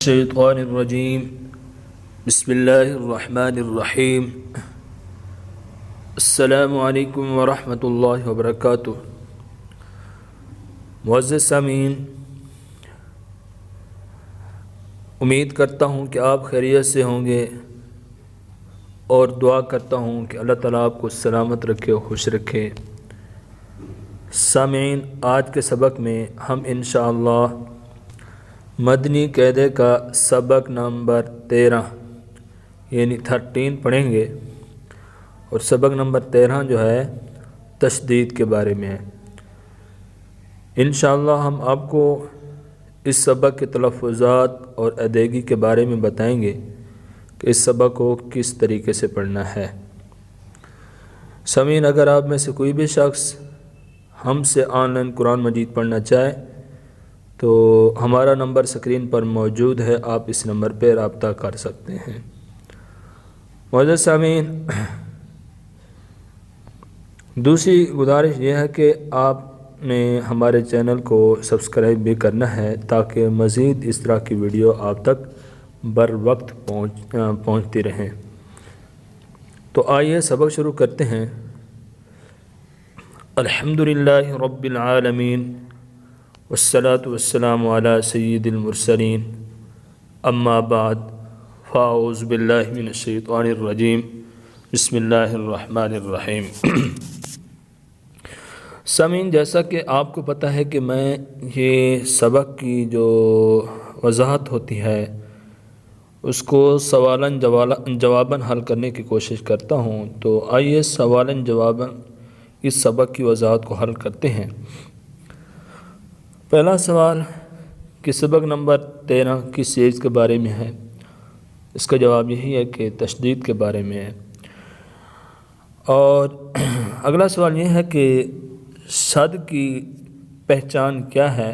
الشیطان الرجیم بسم اللہ الرحمن الرحیم السلام علیکم ورحمۃ اللہ وبرکاتہ۔ معزز سامعین، امید کرتا ہوں کہ آپ خیریت سے ہوں گے اور دعا کرتا ہوں کہ اللہ تعالیٰ آپ کو سلامت رکھے اور خوش رکھے۔ سامعین، آج کے سبق میں ہم انشاءاللہ مدنی قاعدے کا سبق نمبر 13 یعنی 13 پڑھیں گے، اور سبق نمبر 13 جو ہے تشدید کے بارے میں ہے۔ انشاءاللہ ہم آپ کو اس سبق کے تلفظات اور ادائیگی کے بارے میں بتائیں گے کہ اس سبق کو کس طریقے سے پڑھنا ہے۔ سامعین، اگر آپ میں سے کوئی بھی شخص ہم سے آن لائن قرآن مجید پڑھنا چاہے تو ہمارا نمبر سکرین پر موجود ہے، آپ اس نمبر پہ رابطہ کر سکتے ہیں۔ معزز سامعین، دوسری گزارش یہ ہے کہ آپ نے ہمارے چینل کو سبسکرائب بھی کرنا ہے تاکہ مزید اس طرح کی ویڈیو آپ تک بر وقت پہنچتی رہیں۔ تو آئیے سبق شروع کرتے ہیں۔ الحمدللہ رب العالمین والصلاة والسلام علی سید المرسلین، اما بعد فاعوذ باللہ من الشیطان الرجیم، بسم اللہ الرحمن الرحیم۔ سامعین، جیسا کہ آپ کو پتہ ہے کہ میں یہ سبق کی جو وضاحت ہوتی ہے اس کو سوالاً جواباً حل کرنے کی کوشش کرتا ہوں، تو آئیے سوالاً جواباً اس سبق کی وضاحت کو حل کرتے ہیں۔ پہلا سوال کہ سبق نمبر 13 کس چیز کے بارے میں ہے؟ اس کا جواب یہی ہے کہ تشدید کے بارے میں ہے۔ اور اگلا سوال یہ ہے کہ شد کی پہچان کیا ہے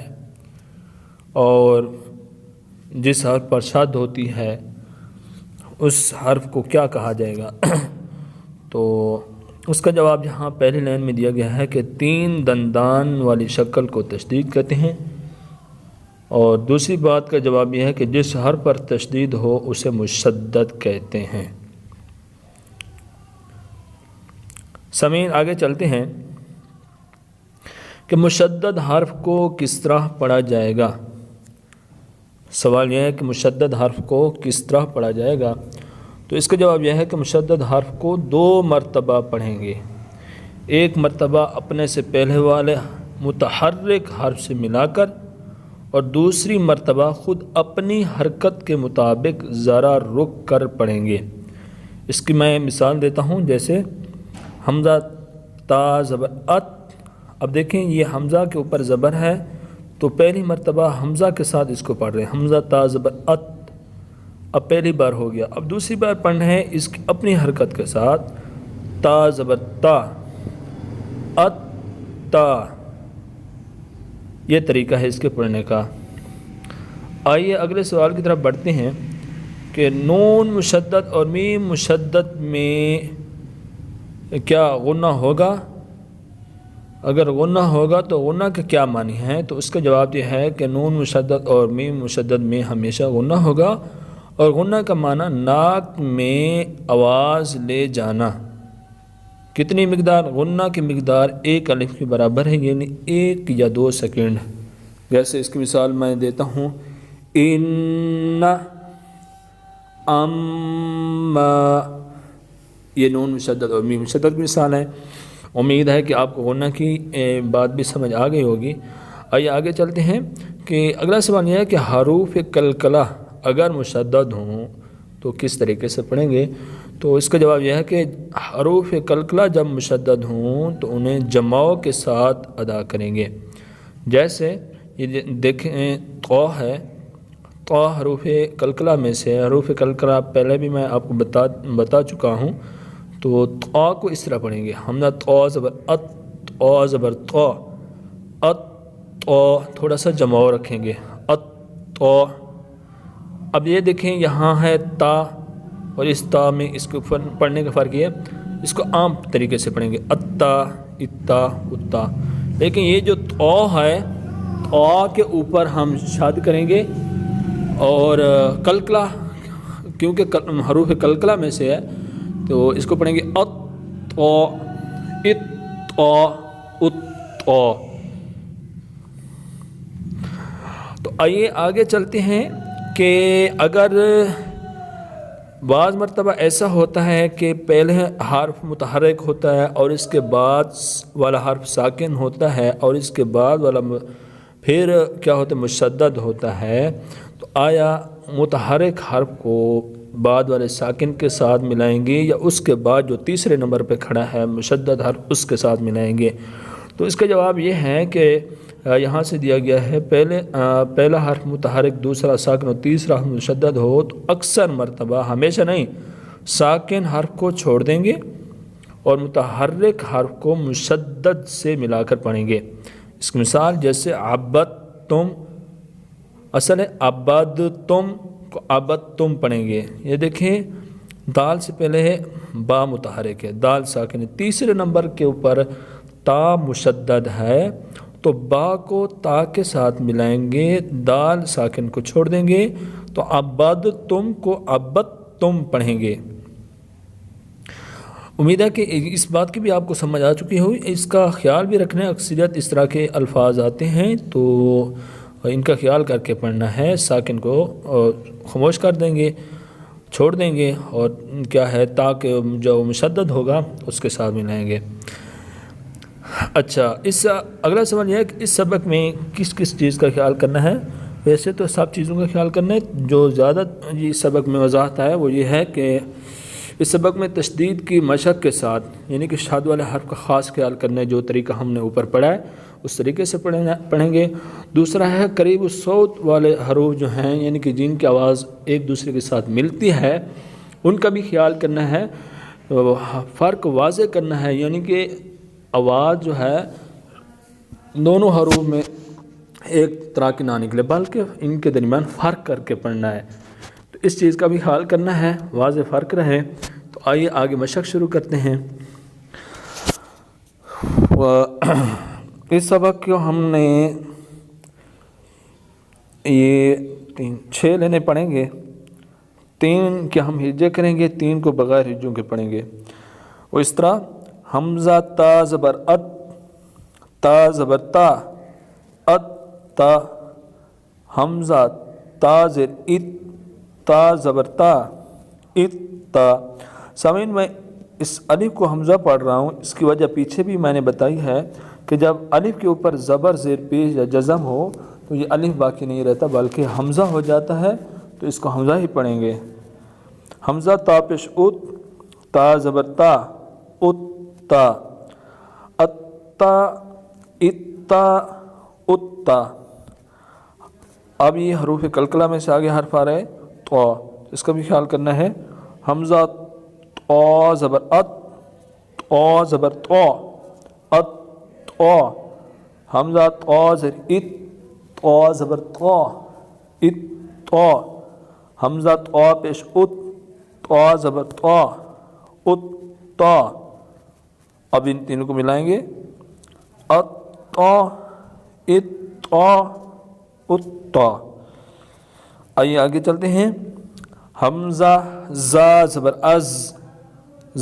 اور جس حرف پر شد ہوتی ہے اس حرف کو کیا کہا جائے گا؟ تو اس کا جواب یہاں پہلی لائن میں دیا گیا ہے کہ 3 دندان والی شکل کو تشدید کہتے ہیں، اور دوسری بات کا جواب یہ ہے کہ جس حرف پر تشدید ہو اسے مشدد کہتے ہیں۔ سامعین، آگے چلتے ہیں کہ مشدد حرف کو کس طرح پڑھا جائے گا۔ سوال یہ ہے کہ مشدد حرف کو کس طرح پڑھا جائے گا، تو اس کا جواب یہ ہے کہ مشدد حرف کو 2 مرتبہ پڑھیں گے۔ ایک مرتبہ اپنے سے پہلے والے متحرک حرف سے ملا کر، اور دوسری مرتبہ خود اپنی حرکت کے مطابق ذرا رک کر پڑھیں گے۔ اس کی میں مثال دیتا ہوں، جیسے حمزہ تا زبر ات۔ اب دیکھیں یہ حمزہ کے اوپر زبر ہے، تو پہلی مرتبہ حمزہ کے ساتھ اس کو پڑھ رہے ہیں، حمزہ تا زبر ات۔ اب پہلی بار ہو گیا، اب دوسری بار پڑھنا ہے اس کی اپنی حرکت کے ساتھ، تا زبر تا، ات تا۔ یہ طریقہ ہے اس کے پڑھنے کا۔ آئیے اگلے سوال کی طرف بڑھتے ہیں کہ نون مشدد اور میم مشدد میں کیا غنہ ہوگا؟ اگر غنہ ہوگا تو غنہ کے کیا معنی ہیں؟ تو اس کا جواب یہ ہے کہ نون مشدد اور میم مشدد میں ہمیشہ غنہ ہوگا، اور غنہ کا معنی ناک میں آواز لے جانا۔ کتنی مقدار؟ غنہ کی مقدار 1 الف کے برابر ہے، یعنی 1 یا 2 سیکنڈ۔ جیسے اس کی مثال میں دیتا ہوں، ان، اما، یہ نون مشدد اور میم مشدد کی مثال ہے۔ امید ہے کہ آپ کو غنہ کی بات بھی سمجھ آ گئی ہوگی۔ آئیے آگے چلتے ہیں کہ اگلا سوال یہ ہے کہ حروف کلکلہ اگر مشدد ہوں تو کس طریقے سے پڑھیں گے؟ تو اس کا جواب یہ ہے کہ حروف کلکلہ جب مشدد ہوں تو انہیں جماؤ کے ساتھ ادا کریں گے۔ جیسے یہ دیکھیں طا ہے، طا حروف کلکلہ میں سے حروف کلکلہ پہلے بھی میں آپ کو بتا چکا ہوں، تو طا کو اس طرح پڑھیں گے، حمزہ طا زبر ات، طا زبر طا، ات طا، تھوڑا سا جماؤ رکھیں گے، ات طا۔ اب یہ دیکھیں یہاں ہے تا، اور اس تا میں اس کو پڑھنے کا فرق یہ ہے، اس کو عام طریقے سے پڑھیں گے، اتا، اتا، اتا۔ لیکن یہ جو تا ہے، تا کے اوپر ہم شد کریں گے اور کلکلا کیونکہ حروف کلکلا میں سے ہے تو اس کو پڑھیں گے ات او ات او ات او۔ تو آئیے آگے چلتے ہیں کہ اگر بعض مرتبہ ایسا ہوتا ہے کہ پہلے حرف متحرک ہوتا ہے اور اس کے بعد والا حرف ساکن ہوتا ہے اور اس کے بعد والا پھر کیا ہوتا ہے مشدد ہوتا ہے، تو آیا متحرک حرف کو بعد والے ساکن کے ساتھ ملائیں گے یا اس کے بعد جو تیسرے نمبر پہ کھڑا ہے مشدد حرف اس کے ساتھ ملائیں گے؟ تو اس کا جواب یہ ہے کہ یہاں سے دیا گیا ہے پہلا حرف متحرک، دوسرا ساکن اور تیسرا حرف مشدد ہو تو اکثر مرتبہ، ہمیشہ نہیں، ساکن حرف کو چھوڑ دیں گے اور متحرک حرف کو مشدد سے ملا کر پڑھیں گے۔ اس کی مثال جیسے عبدتم، اصل ہے عبدتم کو عبدتم پڑھیں گے۔ یہ دیکھیں دال سے پہلے ہے با متحرک ہے، دال ساکن ہے، تیسرے نمبر کے اوپر تا مشدد ہے تو با کو تا کے ساتھ ملائیں گے، دال ساکن کو چھوڑ دیں گے تو عبدتم کو عبدتم پڑھیں گے۔ امید ہے کہ اس بات کی بھی آپ کو سمجھ آ چکی ہوگی، اس کا خیال بھی رکھنا ہے، اکثریت اس طرح کے الفاظ آتے ہیں تو ان کا خیال کر کے پڑھنا ہے، ساکن کو خاموش کر دیں گے، چھوڑ دیں گے اور کیا ہے تاکہ جو مشدد ہوگا اس کے ساتھ ملائیں گے۔ اچھا، اگلا سوال یہ ہے کہ اس سبق میں کس کس چیز کا خیال کرنا ہے؟ ویسے تو سب چیزوں کا خیال کرنا ہے، جو زیادہ اس سبق میں وضاحت ہے وہ یہ ہے کہ اس سبق میں تشدید کی مشق کے ساتھ، یعنی کہ شاد والے حرف کا خاص خیال کرنا ہے، جو طریقہ ہم نے اوپر پڑھا ہے اس طریقے سے پڑھیں گے۔ دوسرا ہے قریب الصوت والے حروف جو ہیں، یعنی کہ جن کی آواز ایک دوسرے کے ساتھ ملتی ہے ان کا بھی خیال کرنا ہے، فرق واضح کرنا ہے، یعنی کہ آواز جو ہے دونوں حروف میں ایک طرح کی نہ نکلے بلکہ ان کے درمیان فرق کر کے پڑھنا ہے، تو اس چیز کا بھی خیال کرنا ہے، واضح فرق رہے۔ تو آئیے آگے مشق شروع کرتے ہیں۔ اس سبق کو ہم نے یہ 6 لینے پڑھیں گے، 3 کے ہم ہجے کریں گے، 3 کو بغیر ہجوں کے پڑھیں گے۔ وہ اس طرح حمزہ تا زبر ات، تا زبر تا، ات تا، حمزہ تا زر ات، تا زبر تا، ات تا۔ سامعین میں اس الف کو حمزہ پڑھ رہا ہوں، اس کی وجہ پیچھے بھی میں نے بتائی ہے کہ جب الف کے اوپر زبر زیر پیش یا جزم ہو تو یہ الف باقی نہیں رہتا بلکہ حمزہ ہو جاتا ہے، تو اس کو حمزہ ہی پڑھیں گے۔ حمزہ تا پیش ات، تا زبر تا، ات تا، اتا، اتا، اتا۔ اب یہ حروف کلکلہ میں سے آگے حرف آ رہا ہے تو اس کا بھی خیال کرنا ہے۔ حمزہ تو زبر ات، تو زبر تو، ات تو، حمزہ تو زبر ات، تو زبر تو، ات تو، حمزہ تو پیش ات، تو زبر تو، ات تو۔ اب ان تینوں کو ملائیں گے، ات تو، ات تو، ات تو۔ آئیے آگے چلتے ہیں۔ حمزہ زا زبر از،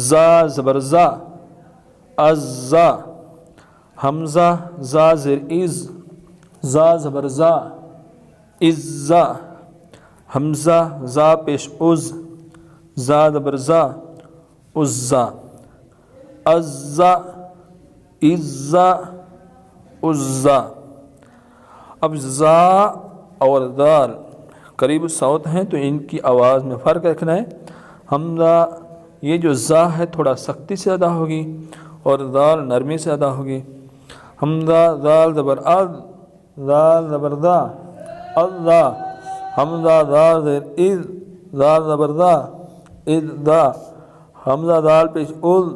زا زبر زا، از زا۔ حمزہ زا زر از، زا زبر زا، از زا۔ حمزہ زا پیش از، زا زبر زا، از زا۔ عزا، عزا، عزا۔ اب زا اور دال قریب الصوت ہیں تو ان کی آواز میں فرق رکھنا ہے۔ حمزہ یہ جو زا ہے تھوڑا سختی سے ادا ہوگی اور دال نرمی سے ادا ہوگی۔ حمزہ دال زبر از، دال زبر دا، اذا۔ حمزہ دال زیر از، دال زبر دا، از دا۔ حمزہ دال پیش از،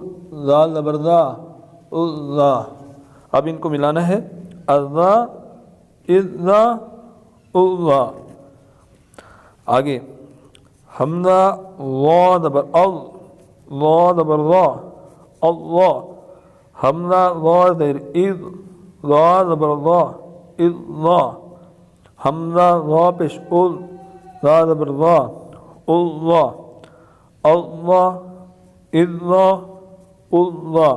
دال زبر دا، اذا۔ اب ان کو ملانا ہے، اذا، اذا، اذا۔ آگے حمزہ وا زبر از، وا زبر وا، اللہ۔ حمزہ وا زیر از، وا زبر وا، اذا۔ حمزہ وا پیش از، ذا زبر ذا اللہ اللہ اللہ اللہ.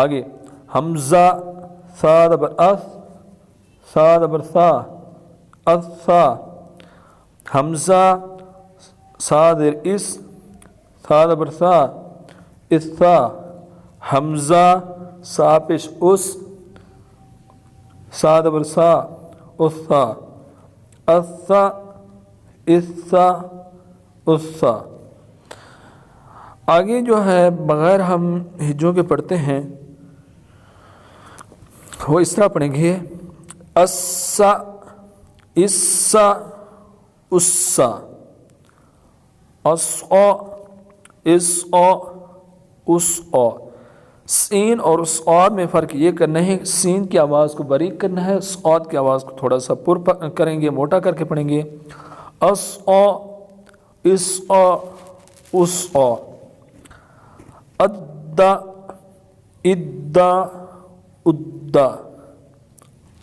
آگے حمزہ سا زبر اس سا زبر سا اسا. حمزہ سا زیر اس سا زبر سا اسا. حمزہ سا پیش اس سا زبر سا اسا. اسا اسا اسا. آگے جو ہے بغیر ہم ہجوں کے پڑھتے ہیں وہ اس طرح پڑھیں گے اسا اسا اسا اسا اسا اسا. سین اور صاد میں فرق یہ کرنا ہے، سین کی آواز کو باریک کرنا ہے، صاد کی آواز کو تھوڑا سا پر کریں گے، موٹا کر کے پڑھیں گے. اسا اسا اسا. ادا ادا ادا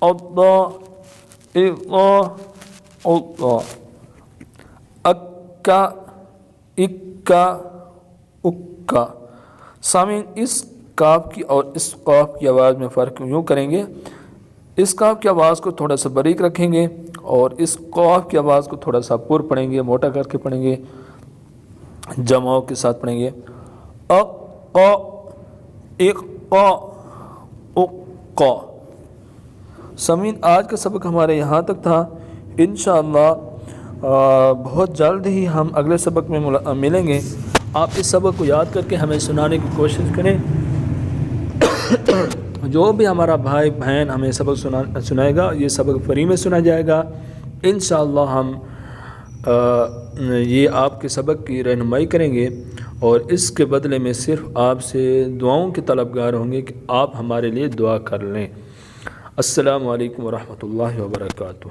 ادا ادا ادا. اکا اکا اکا. سامعین اس کاف کی اور اس قاف کی آواز میں فرق یوں کریں گے، اس کاف کی آواز کو تھوڑا سا باریک رکھیں گے اور اس قاف کی آواز کو تھوڑا سا پر پڑھیں گے، موٹا کر کے پڑھیں گے، جمعوں کے ساتھ پڑھیں گے. اقا اقا اقا. سامعین آج کا سبق ہمارے یہاں تک تھا. انشاءاللہ بہت جلد ہی ہم اگلے سبق میں ملیں گے. آپ اس سبق کو یاد کر کے ہمیں سنانے کی کوشش کریں. جو بھی ہمارا بھائی بہن ہمیں سبق سنائے گا یہ سبق فری میں سنا جائے گا. انشاءاللہ ہم یہ آپ کے سبق کی رہنمائی کریں گے اور اس کے بدلے میں صرف آپ سے دعاؤں کے طلبگار ہوں گے کہ آپ ہمارے لیے دعا کر لیں. السلام علیکم ورحمۃ اللہ وبرکاتہ.